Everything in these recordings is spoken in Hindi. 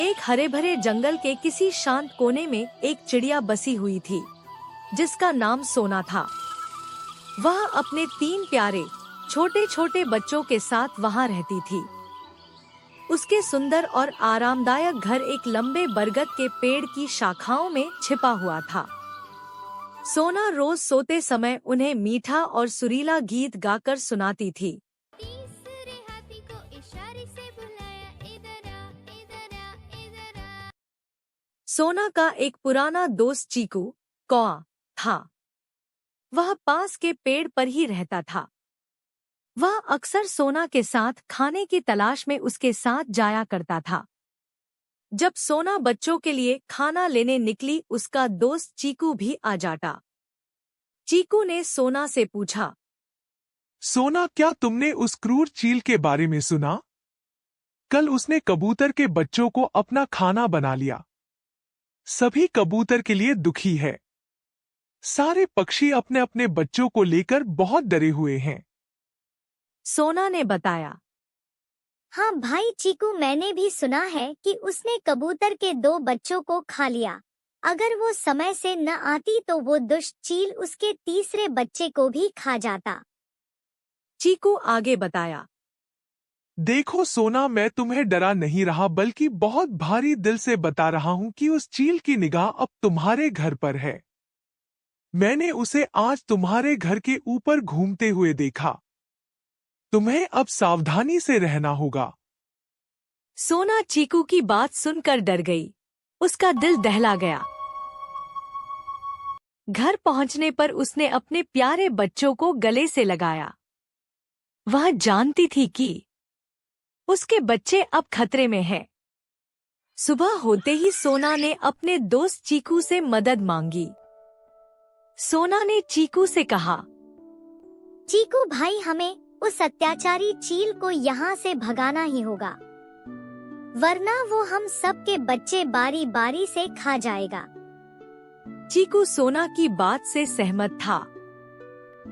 एक हरे भरे जंगल के किसी शांत कोने में एक चिड़िया बसी हुई थी, जिसका नाम सोना था। वह अपने 3 प्यारे छोटे छोटे बच्चों के साथ वहां रहती थी। उसके सुंदर और आरामदायक घर एक लंबे बरगद के पेड़ की शाखाओं में छिपा हुआ था। सोना रोज सोते समय उन्हें मीठा और सुरीला गीत गाकर सुनाती थी। तीसरे हाथी को इशारे से बुलाया, इधर आ, इधर आ, इधर आ। सोना का एक पुराना दोस्त चीकू कौआ था। वह पास के पेड़ पर ही रहता था। वह अक्सर सोना के साथ खाने की तलाश में उसके साथ जाया करता था। जब सोना बच्चों के लिए खाना लेने निकली, उसका दोस्त चीकू भी आ जाता। चीकू ने सोना से पूछा, सोना, क्या तुमने उस क्रूर चील के बारे में सुना? कल उसने कबूतर के बच्चों को अपना खाना बना लिया। सभी कबूतर के लिए दुखी है। सारे पक्षी अपने अपने बच्चों को लेकर बहुत डरे हुए हैं। सोना ने बताया। हाँ भाई चीकू, मैंने भी सुना है कि उसने कबूतर के 2 बच्चों को खा लिया। अगर वो समय से न आती तो वो दुष्ट चील उसके तीसरे बच्चे को भी खा जाता। चीकू आगे बताया। देखो सोना, मैं तुम्हें डरा नहीं रहा, बल्कि बहुत भारी दिल से बता रहा हूं कि उस चील की निगाह अब तुम्हारे घर पर है। मैंने उसे आज तुम्हारे घर के ऊपर घूमते हुए देखा। तुम्हें अब सावधानी से रहना होगा। सोना चीकू की बात सुनकर डर गई। उसका दिल दहला गया। घर पहुंचने पर उसने अपने प्यारे बच्चों को गले से लगाया। वह जानती थी कि उसके बच्चे अब खतरे में हैं। सुबह होते ही सोना ने अपने दोस्त चीकू से मदद मांगी। सोना ने चीकू से कहा, चीकू भाई, हमें उस अत्याचारी चील को यहाँ से भगाना ही होगा, वरना वो हम सब के बच्चे बारी बारी से खा जाएगा। चीकू सोना की बात से सहमत था,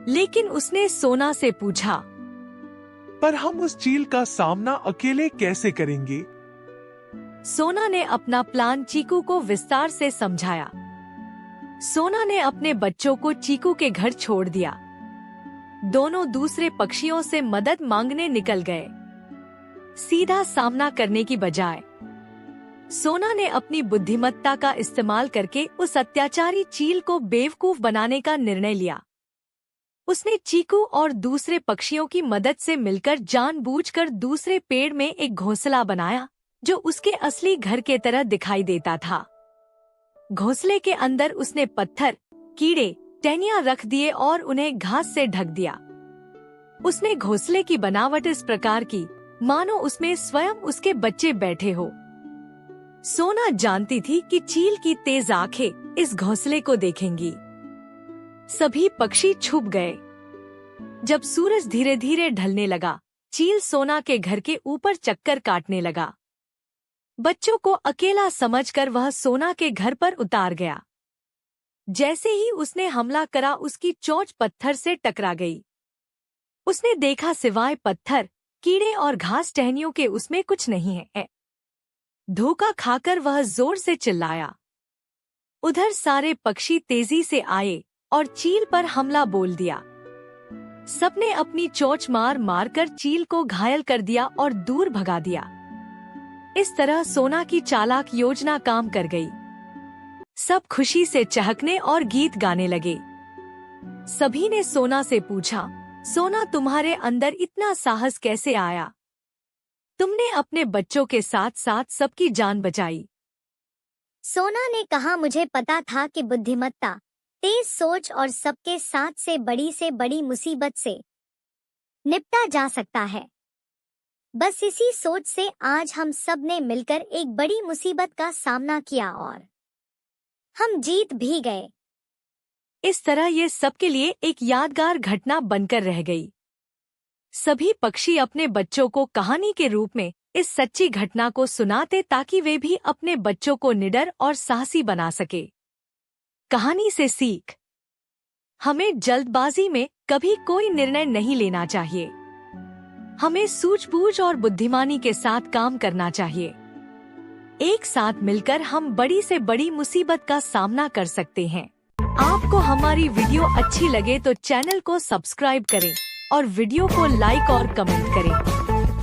लेकिन उसने सोना से पूछा, पर हम उस चील का सामना अकेले कैसे करेंगे? सोना ने अपना प्लान चीकू को विस्तार से समझाया। सोना ने अपने बच्चों को चीकू के घर छोड़ दिया। दोनों दूसरे पक्षियों से मदद मांगने निकल गए। सीधा सामना करने की बजाय सोना ने अपनी बुद्धिमत्ता का इस्तेमाल करके उस अत्याचारी चील को बेवकूफ बनाने का निर्णय लिया। उसने चीकू और दूसरे पक्षियों की मदद से मिलकर जानबूझकर दूसरे पेड़ में एक घोंसला बनाया, जो उसके असली घर के तरह दिखाई देता था। घोंसले के अंदर उसने पत्थर, कीड़े, टहनियां रख दिए और उन्हें घास से ढक दिया। उसने घोंसले की बनावट इस प्रकार की मानो उसमें स्वयं उसके बच्चे बैठे हो। सोना जानती थी कि चील की तेज आंखें इस घोंसले को देखेंगी। सभी पक्षी छुप गए। जब सूरज धीरे धीरे ढलने लगा, चील सोना के घर के ऊपर चक्कर काटने लगा। बच्चों को अकेला समझकर वह सोना के घर पर उतार गया। जैसे ही उसने हमला करा, उसकी चोंच पत्थर से टकरा गई। उसने देखा सिवाय पत्थर, कीड़े और घास टहनियों के उसमें कुछ नहीं है। धोखा खाकर वह जोर से चिल्लाया। उधर सारे पक्षी तेजी से आए और चील पर हमला बोल दिया। सबने अपनी चोंच मार मारकर चील को घायल कर दिया और दूर भगा दिया। इस तरह सोना की चालाक योजना काम कर गई। सब खुशी से चहकने और गीत गाने लगे। सभी ने सोना से पूछा, सोना, तुम्हारे अंदर इतना साहस कैसे आया? तुमने अपने बच्चों के साथ साथ सबकी जान बचाई। सोना ने कहा, मुझे पता था कि बुद्धिमत्ता, तेज सोच और सबके साथ से बड़ी मुसीबत से निपटा जा सकता है। बस इसी सोच से आज हम सब ने मिलकर एक बड़ी मुसीबत का सामना किया और हम जीत भी गए। इस तरह ये सबके लिए एक यादगार घटना बनकर रह गई। सभी पक्षी अपने बच्चों को कहानी के रूप में इस सच्ची घटना को सुनाते, ताकि वे भी अपने बच्चों को निडर और साहसी बना सके। कहानी से सीख: हमें जल्दबाजी में कभी कोई निर्णय नहीं लेना चाहिए। हमें सूझबूझ और बुद्धिमानी के साथ काम करना चाहिए। एक साथ मिलकर हम बड़ी से बड़ी मुसीबत का सामना कर सकते हैं। आपको हमारी वीडियो अच्छी लगे तो चैनल को सब्सक्राइब करें और वीडियो को लाइक और कमेंट करें।